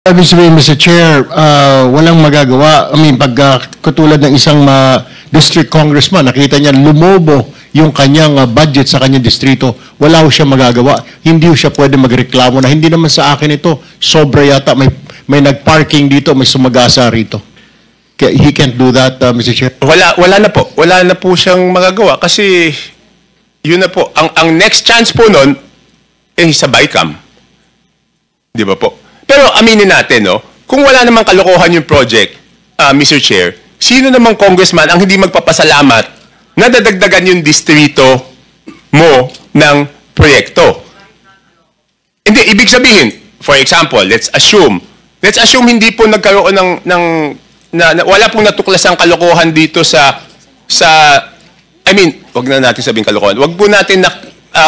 Sabi sabihin, Mr. Chair, walang magagawa. I mean, pag katulad ng isang district congressman, nakita niya lumobo yung kanyang budget sa kanyang distrito, wala ho siya magagawa. Hindi ho siya pwede magreklamo na hindi naman sa akin ito, sobra yata, may nag-parking dito, may sumagasa rito. He can't do that, Mr. Chair. Wala na po. Wala na po siyang magagawa kasi yun na po. Ang next chance po nun sa BICAM. Di ba po? Pero aminin natin, no? Kung wala namang kalokohan yung project, Mr. Chair, sino namang congressman ang hindi magpapasalamat na dadagdagan yung distrito mo ng proyekto? Hindi, ibig sabihin, for example, let's assume hindi po nagkaroon wala pong natuklasang kalokohan dito wag na natin sabihin kalokohan. Wag po natin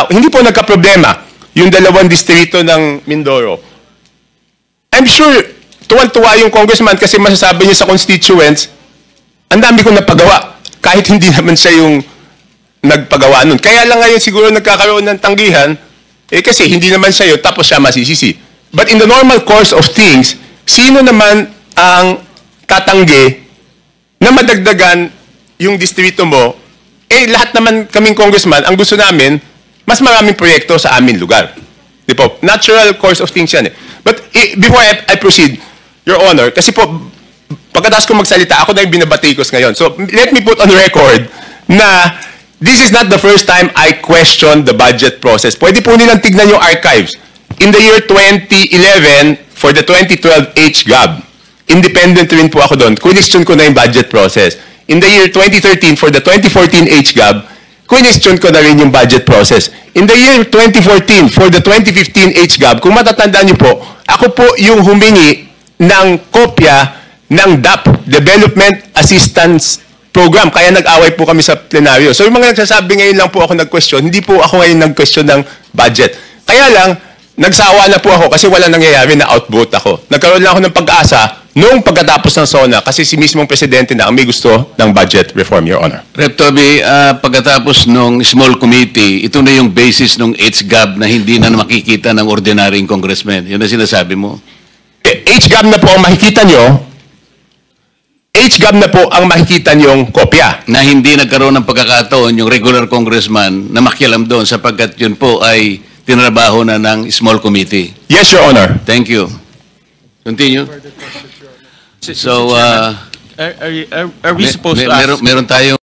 hindi po nagka-problema yung dalawang distrito ng Mindoro. I'm sure tuwan-tuwa yung congressman kasi masasabi niya sa constituents, ang dami kong napagawa kahit hindi naman siya yung nagpagawa nun. Kaya lang ngayon siguro nagkakaroon ng tanggihan kasi hindi naman siya yun tapos siya masisisi. But in the normal course of things, sino naman ang tatanggi na madagdagan yung distrito mo? Lahat naman kaming congressman, ang gusto namin, mas maraming proyekto sa aming lugar. Di po? Natural course of things yan. But before I proceed, Your Honor, kasi po, pagkatapos ko magsalita, ako na yung binabatikos ngayon. So let me put on record na this is not the first time I question the budget process. Pwede po nilang tignan yung archives. In the year 2011, for the 2012 HGAB, independent rin po ako doon, question ko na yung budget process. In the year 2013, for the 2014 HGAB, question ko na rin yung budget process. In the year 2014, for the 2015 HGAB, kung matatandaan niyo po, ako po yung humingi ng kopya ng DAP, Development Assistance Program. Kaya nag-away po kami sa plenaryo. So yung mga nagsasabi ngayon lang po ako nag-question, hindi po ako ngayon nag-question ng budget. Kaya lang, nagsawa na po ako kasi wala nangyayari na outvote ako. Nagkaroon lang ako ng pag-asa noong pagkatapos ng SONA kasi si mismong presidente na ang may gusto ng budget reform, Your Honor. Rep. Toby, pagkatapos nung small committee, ito na yung basis ng HGAB na hindi na makikita ng ordinaryong congressman. Yun na sinasabi mo. HGAB na po ang makikita nyo. HGAB na po ang makikita nyong kopya. Na hindi nagkaroon ng pagkakataon yung regular congressman na makialam doon sapagkat yun po ay tinrabaho na ng small committee. Yes, Your Honor. Thank you. Continue. So, Are we supposed to ask? Meron tayo